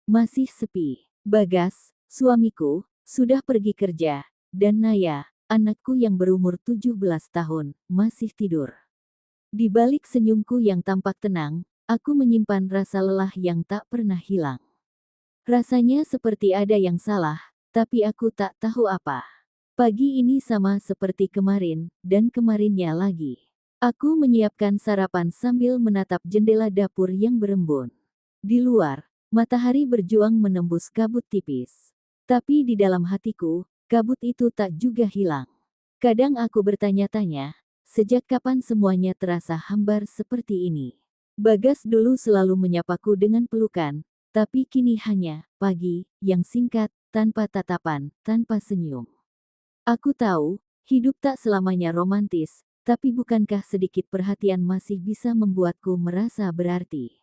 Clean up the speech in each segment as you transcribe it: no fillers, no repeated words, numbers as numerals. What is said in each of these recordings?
Masih sepi. Bagas, suamiku, sudah pergi kerja, dan Naya, anakku yang berumur 17 tahun, masih tidur. Di balik senyumku yang tampak tenang, aku menyimpan rasa lelah yang tak pernah hilang. Rasanya seperti ada yang salah, tapi aku tak tahu apa. Pagi ini sama seperti kemarin, dan kemarinnya lagi. Aku menyiapkan sarapan sambil menatap jendela dapur yang berembun. Di luar, matahari berjuang menembus kabut tipis. Tapi di dalam hatiku, kabut itu tak juga hilang. Kadang aku bertanya-tanya, sejak kapan semuanya terasa hambar seperti ini? Bagas dulu selalu menyapaku dengan pelukan, tapi kini hanya pagi yang singkat, tanpa tatapan, tanpa senyum. Aku tahu, hidup tak selamanya romantis, tapi bukankah sedikit perhatian masih bisa membuatku merasa berarti?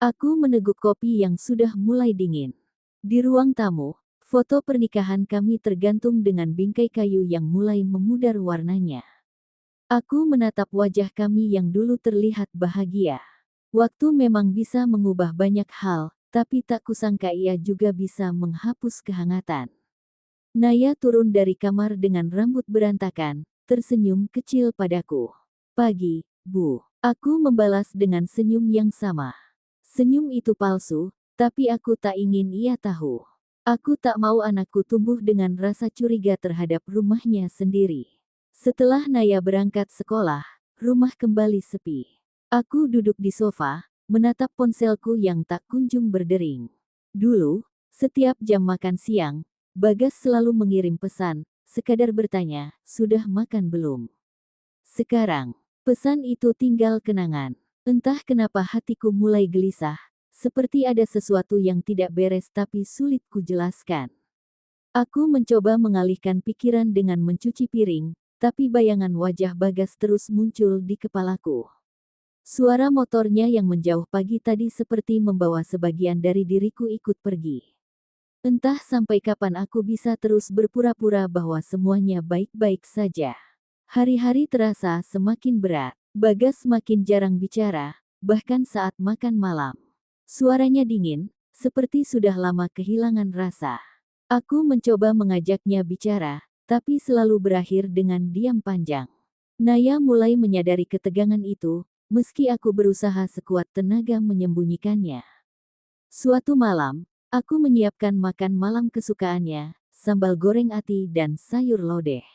Aku meneguk kopi yang sudah mulai dingin. Di ruang tamu, foto pernikahan kami tergantung dengan bingkai kayu yang mulai memudar warnanya. Aku menatap wajah kami yang dulu terlihat bahagia. Waktu memang bisa mengubah banyak hal, tapi tak kusangka ia juga bisa menghapus kehangatan. Naya turun dari kamar dengan rambut berantakan, tersenyum kecil padaku. Pagi, Bu. Aku membalas dengan senyum yang sama. Senyum itu palsu, tapi aku tak ingin ia tahu. Aku tak mau anakku tumbuh dengan rasa curiga terhadap rumahnya sendiri. Setelah Naya berangkat sekolah, rumah kembali sepi. Aku duduk di sofa, menatap ponselku yang tak kunjung berdering. Dulu, setiap jam makan siang, Bagas selalu mengirim pesan, sekadar bertanya, "Sudah makan belum?" Sekarang, pesan itu tinggal kenangan. Entah kenapa hatiku mulai gelisah, seperti ada sesuatu yang tidak beres tapi sulit kujelaskan. Aku mencoba mengalihkan pikiran dengan mencuci piring, tapi bayangan wajah Bagas terus muncul di kepalaku. Suara motornya yang menjauh pagi tadi seperti membawa sebagian dari diriku ikut pergi. Entah sampai kapan aku bisa terus berpura-pura bahwa semuanya baik-baik saja. Hari-hari terasa semakin berat. Bagas semakin jarang bicara, bahkan saat makan malam. Suaranya dingin, seperti sudah lama kehilangan rasa. Aku mencoba mengajaknya bicara, tapi selalu berakhir dengan diam panjang. Naya mulai menyadari ketegangan itu, meski aku berusaha sekuat tenaga menyembunyikannya. Suatu malam, aku menyiapkan makan malam kesukaannya, sambal goreng ati dan sayur lodeh.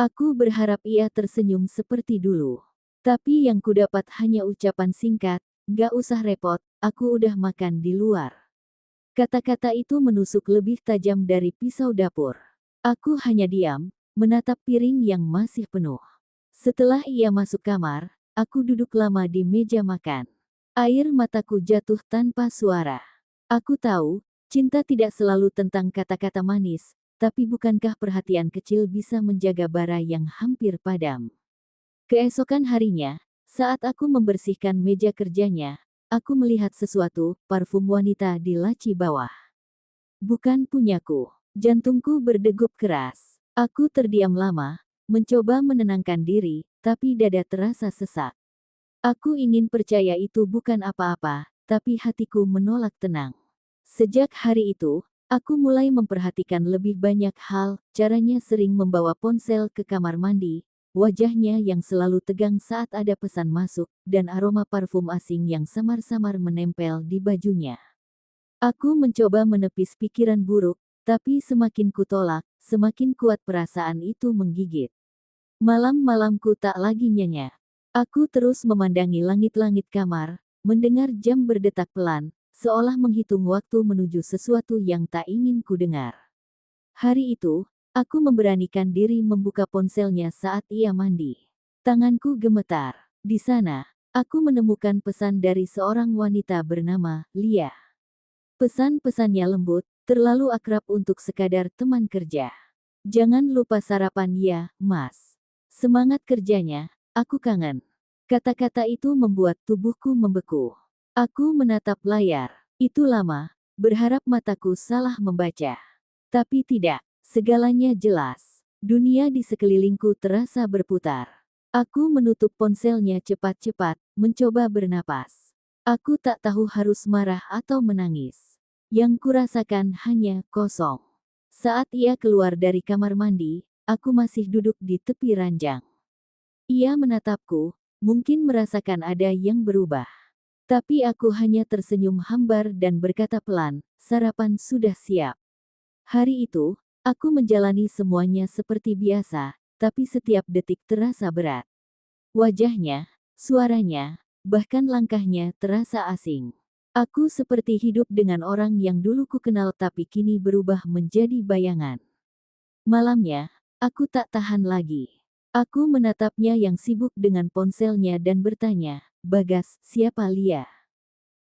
Aku berharap ia tersenyum seperti dulu. Tapi yang kudapat hanya ucapan singkat, "Gak usah repot, aku udah makan di luar." Kata-kata itu menusuk lebih tajam dari pisau dapur. Aku hanya diam, menatap piring yang masih penuh. Setelah ia masuk kamar, aku duduk lama di meja makan. Air mataku jatuh tanpa suara. Aku tahu, cinta tidak selalu tentang kata-kata manis, tapi bukankah perhatian kecil bisa menjaga bara yang hampir padam? Keesokan harinya, saat aku membersihkan meja kerjanya, aku melihat sesuatu, parfum wanita di laci bawah. Bukan punyaku. Jantungku berdegup keras. Aku terdiam lama, mencoba menenangkan diri, tapi dada terasa sesak. Aku ingin percaya itu bukan apa-apa, tapi hatiku menolak tenang. Sejak hari itu, aku mulai memperhatikan lebih banyak hal, caranya sering membawa ponsel ke kamar mandi, wajahnya yang selalu tegang saat ada pesan masuk, dan aroma parfum asing yang samar-samar menempel di bajunya. Aku mencoba menepis pikiran buruk, tapi semakin kutolak, semakin kuat perasaan itu menggigit. Malam-malamku tak lagi nyenyak. Aku terus memandangi langit-langit kamar, mendengar jam berdetak pelan, seolah menghitung waktu menuju sesuatu yang tak ingin kudengar. Hari itu, aku memberanikan diri membuka ponselnya saat ia mandi. Tanganku gemetar. Di sana, aku menemukan pesan dari seorang wanita bernama Lia. Pesan-pesannya lembut, terlalu akrab untuk sekadar teman kerja. "Jangan lupa sarapan ya, Mas. Semangat kerjanya, aku kangen." Kata-kata itu membuat tubuhku membeku. Aku menatap layar. Itu lama, berharap mataku salah membaca. Tapi tidak, segalanya jelas. Dunia di sekelilingku terasa berputar. Aku menutup ponselnya cepat-cepat, mencoba bernapas. Aku tak tahu harus marah atau menangis. Yang kurasakan hanya kosong. Saat ia keluar dari kamar mandi, aku masih duduk di tepi ranjang. Ia menatapku, mungkin merasakan ada yang berubah. Tapi aku hanya tersenyum hambar dan berkata pelan, sarapan sudah siap. Hari itu, aku menjalani semuanya seperti biasa, tapi setiap detik terasa berat. Wajahnya, suaranya, bahkan langkahnya terasa asing. Aku seperti hidup dengan orang yang dulu ku kenal tapi kini berubah menjadi bayangan. Malamnya, aku tak tahan lagi. Aku menatapnya yang sibuk dengan ponselnya dan bertanya, "Bagas, siapa Lia?"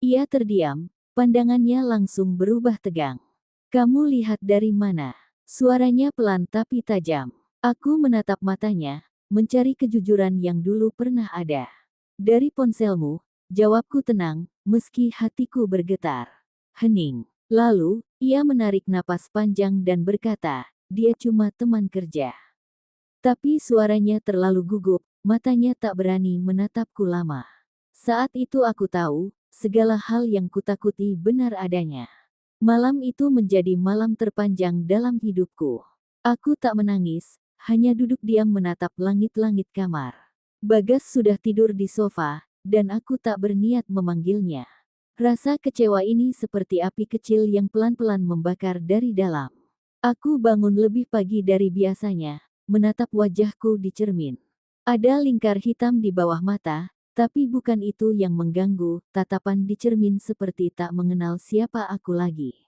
Ia terdiam, pandangannya langsung berubah tegang. "Kamu lihat dari mana?" Suaranya pelan tapi tajam. Aku menatap matanya, mencari kejujuran yang dulu pernah ada. "Dari ponselmu," jawabku tenang, meski hatiku bergetar. Hening. Lalu, ia menarik napas panjang dan berkata, "Dia cuma teman kerja." Tapi suaranya terlalu gugup, matanya tak berani menatapku lama. Saat itu aku tahu, segala hal yang kutakuti benar adanya. Malam itu menjadi malam terpanjang dalam hidupku. Aku tak menangis, hanya duduk diam menatap langit-langit kamar. Bagas sudah tidur di sofa, dan aku tak berniat memanggilnya. Rasa kecewa ini seperti api kecil yang pelan-pelan membakar dari dalam. Aku bangun lebih pagi dari biasanya, menatap wajahku di cermin. Ada lingkar hitam di bawah mata, tapi bukan itu yang mengganggu, tatapan di cermin seperti tak mengenal siapa aku lagi.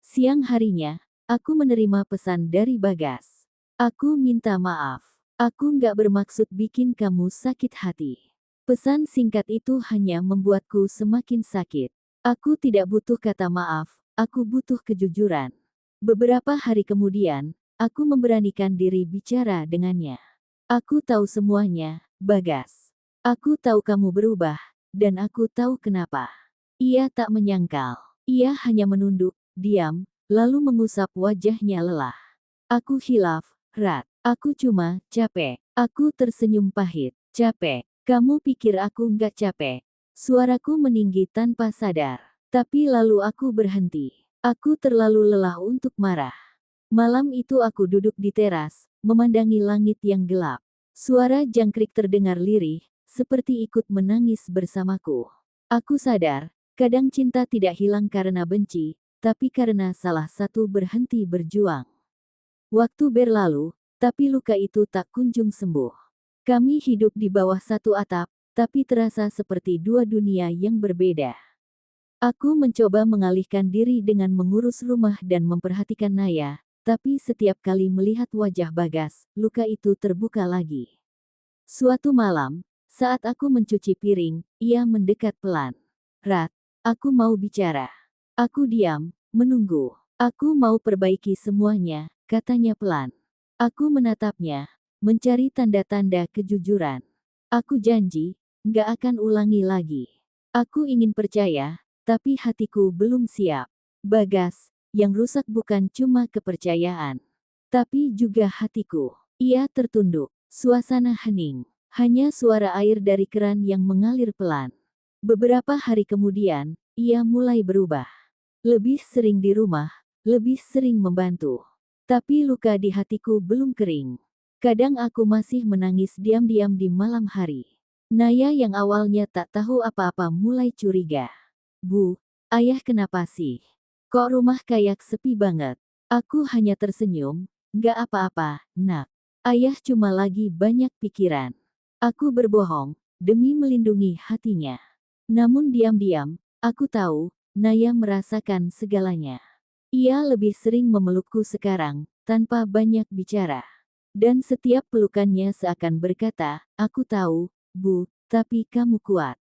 Siang harinya, aku menerima pesan dari Bagas. "Aku minta maaf. Aku nggak bermaksud bikin kamu sakit hati." Pesan singkat itu hanya membuatku semakin sakit. Aku tidak butuh kata maaf, aku butuh kejujuran. Beberapa hari kemudian, aku memberanikan diri bicara dengannya. "Aku tahu semuanya, Bagas. Aku tahu kamu berubah, dan aku tahu kenapa." Ia tak menyangkal. Ia hanya menunduk, diam, lalu mengusap wajahnya lelah. "Aku hilaf, Rat. Aku cuma capek." Aku tersenyum pahit. "Capek? Kamu pikir aku nggak capek?" Suaraku meninggi tanpa sadar. Tapi lalu aku berhenti. Aku terlalu lelah untuk marah. Malam itu aku duduk di teras, memandangi langit yang gelap. Suara jangkrik terdengar lirih, seperti ikut menangis bersamaku. Aku sadar, kadang cinta tidak hilang karena benci, tapi karena salah satu berhenti berjuang. Waktu berlalu, tapi luka itu tak kunjung sembuh. Kami hidup di bawah satu atap, tapi terasa seperti dua dunia yang berbeda. Aku mencoba mengalihkan diri dengan mengurus rumah dan memperhatikan Naya, tapi setiap kali melihat wajah Bagas, luka itu terbuka lagi. Suatu malam, saat aku mencuci piring, ia mendekat pelan. "Rat, aku mau bicara." Aku diam, menunggu. "Aku mau perbaiki semuanya," katanya pelan. Aku menatapnya, mencari tanda-tanda kejujuran. "Aku janji, nggak akan ulangi lagi." Aku ingin percaya, tapi hatiku belum siap. Bagas, yang rusak bukan cuma kepercayaan, tapi juga hatiku. Ia tertunduk, suasana hening. Hanya suara air dari keran yang mengalir pelan. Beberapa hari kemudian, ia mulai berubah. Lebih sering di rumah, lebih sering membantu. Tapi luka di hatiku belum kering. Kadang aku masih menangis diam-diam di malam hari. Naya yang awalnya tak tahu apa-apa mulai curiga. "Bu, ayah kenapa sih? Kok rumah kayak sepi banget?" Aku hanya tersenyum, "Nggak apa-apa, nak. Ayah cuma lagi banyak pikiran." Aku berbohong, demi melindungi hatinya. Namun diam-diam, aku tahu, Naya merasakan segalanya. Ia lebih sering memelukku sekarang, tanpa banyak bicara. Dan setiap pelukannya seakan berkata, "Aku tahu, Bu, tapi kamu kuat."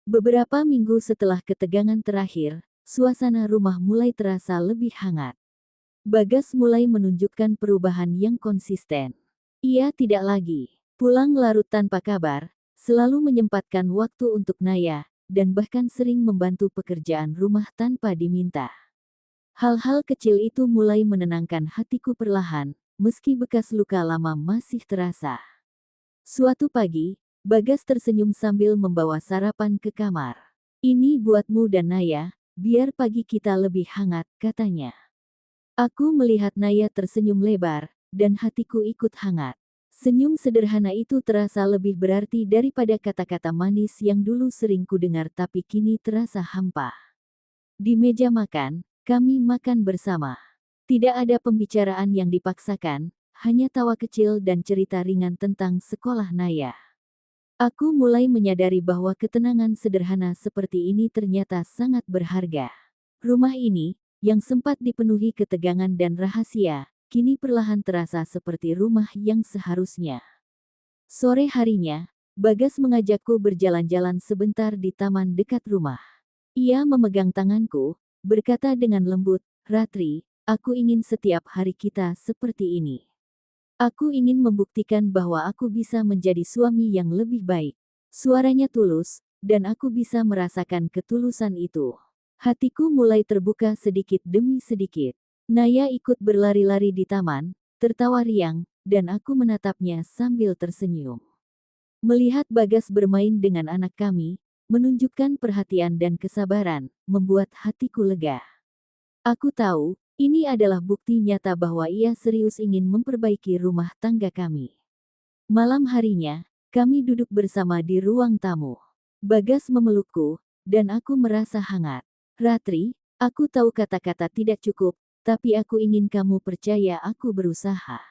Beberapa minggu setelah ketegangan terakhir, suasana rumah mulai terasa lebih hangat. Bagas mulai menunjukkan perubahan yang konsisten. Ia tidak lagi pulang larut tanpa kabar, selalu menyempatkan waktu untuk Naya, dan bahkan sering membantu pekerjaan rumah tanpa diminta. Hal-hal kecil itu mulai menenangkan hatiku perlahan, meski bekas luka lama masih terasa. Suatu pagi, Bagas tersenyum sambil membawa sarapan ke kamar. "Ini buatmu dan Naya," biar pagi kita lebih hangat, katanya. Aku melihat Naya tersenyum lebar, dan hatiku ikut hangat. Senyum sederhana itu terasa lebih berarti daripada kata-kata manis yang dulu sering kudengar tapi kini terasa hampa. Di meja makan, kami makan bersama. Tidak ada pembicaraan yang dipaksakan, hanya tawa kecil dan cerita ringan tentang sekolah Naya. Aku mulai menyadari bahwa ketenangan sederhana seperti ini ternyata sangat berharga. Rumah ini, yang sempat dipenuhi ketegangan dan rahasia, kini perlahan terasa seperti rumah yang seharusnya. Sore harinya, Bagas mengajakku berjalan-jalan sebentar di taman dekat rumah. Ia memegang tanganku, berkata dengan lembut, "Ratri, aku ingin setiap hari kita seperti ini. Aku ingin membuktikan bahwa aku bisa menjadi suami yang lebih baik." Suaranya tulus, dan aku bisa merasakan ketulusan itu. Hatiku mulai terbuka sedikit demi sedikit. Naya ikut berlari-lari di taman, tertawa riang, dan aku menatapnya sambil tersenyum. Melihat Bagas bermain dengan anak kami, menunjukkan perhatian dan kesabaran, membuat hatiku lega. Aku tahu, ini adalah bukti nyata bahwa ia serius ingin memperbaiki rumah tangga kami. Malam harinya, kami duduk bersama di ruang tamu. Bagas memelukku, dan aku merasa hangat. "Ratri, aku tahu kata-kata tidak cukup, tapi aku ingin kamu percaya aku berusaha.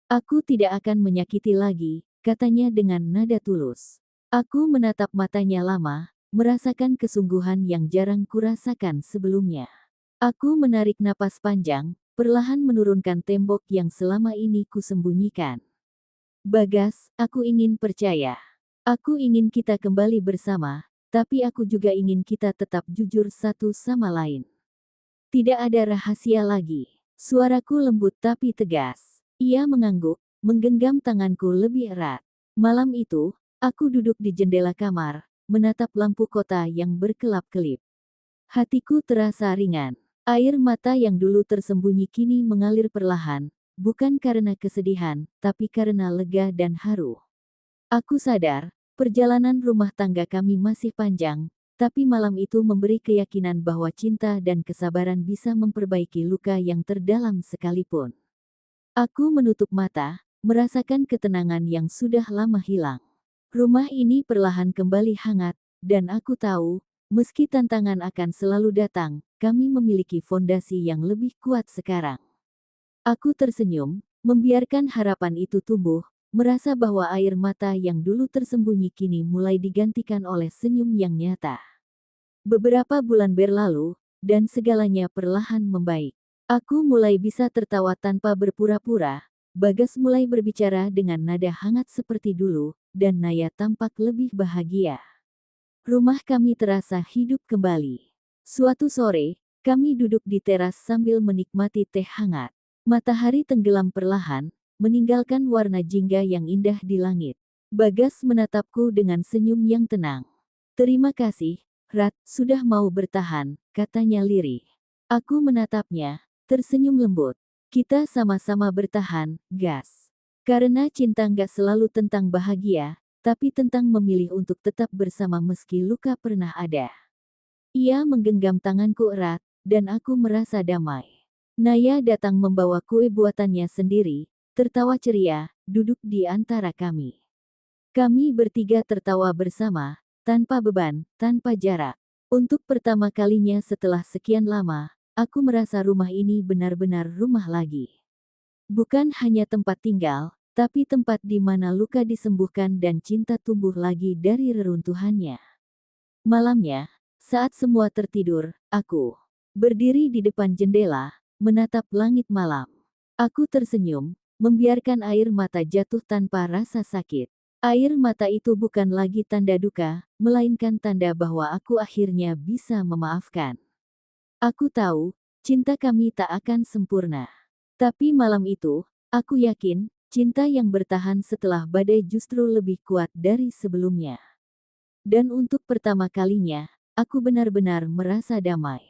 Aku tidak akan menyakiti lagi," katanya dengan nada tulus. Aku menatap matanya lama, merasakan kesungguhan yang jarang kurasakan sebelumnya. Aku menarik napas panjang, perlahan menurunkan tembok yang selama ini kusembunyikan. "Bagas, aku ingin percaya. Aku ingin kita kembali bersama, tapi aku juga ingin kita tetap jujur satu sama lain. Tidak ada rahasia lagi." Suaraku lembut tapi tegas. Ia mengangguk, menggenggam tanganku lebih erat. Malam itu, aku duduk di jendela kamar, menatap lampu kota yang berkelap-kelip. Hatiku terasa ringan. Air mata yang dulu tersembunyi kini mengalir perlahan, bukan karena kesedihan, tapi karena lega dan haru. Aku sadar, perjalanan rumah tangga kami masih panjang, tapi malam itu memberi keyakinan bahwa cinta dan kesabaran bisa memperbaiki luka yang terdalam sekalipun. Aku menutup mata, merasakan ketenangan yang sudah lama hilang. Rumah ini perlahan kembali hangat, dan aku tahu, meski tantangan akan selalu datang, kami memiliki fondasi yang lebih kuat sekarang. Aku tersenyum, membiarkan harapan itu tumbuh, merasa bahwa air mata yang dulu tersembunyi kini mulai digantikan oleh senyum yang nyata. Beberapa bulan berlalu, dan segalanya perlahan membaik. Aku mulai bisa tertawa tanpa berpura-pura. Bagas mulai berbicara dengan nada hangat seperti dulu, dan Naya tampak lebih bahagia. Rumah kami terasa hidup kembali. Suatu sore, kami duduk di teras sambil menikmati teh hangat. Matahari tenggelam perlahan, meninggalkan warna jingga yang indah di langit. Bagas menatapku dengan senyum yang tenang. "Terima kasih, Rat, sudah mau bertahan," katanya lirih. Aku menatapnya, tersenyum lembut. "Kita sama-sama bertahan, Gas. Karena cinta nggak selalu tentang bahagia, tapi tentang memilih untuk tetap bersama meski luka pernah ada." Ia menggenggam tanganku erat, dan aku merasa damai. Naya datang membawa kue buatannya sendiri, tertawa ceria, duduk di antara kami. Kami bertiga tertawa bersama, tanpa beban, tanpa jarak. Untuk pertama kalinya setelah sekian lama, aku merasa rumah ini benar-benar rumah lagi. Bukan hanya tempat tinggal, tapi tempat di mana luka disembuhkan dan cinta tumbuh lagi dari reruntuhannya. Malamnya, saat semua tertidur, aku berdiri di depan jendela, menatap langit malam. Aku tersenyum, membiarkan air mata jatuh tanpa rasa sakit. Air mata itu bukan lagi tanda duka, melainkan tanda bahwa aku akhirnya bisa memaafkan. Aku tahu, cinta kami tak akan sempurna. Tapi malam itu, aku yakin, cinta yang bertahan setelah badai justru lebih kuat dari sebelumnya. Dan untuk pertama kalinya, aku benar-benar merasa damai.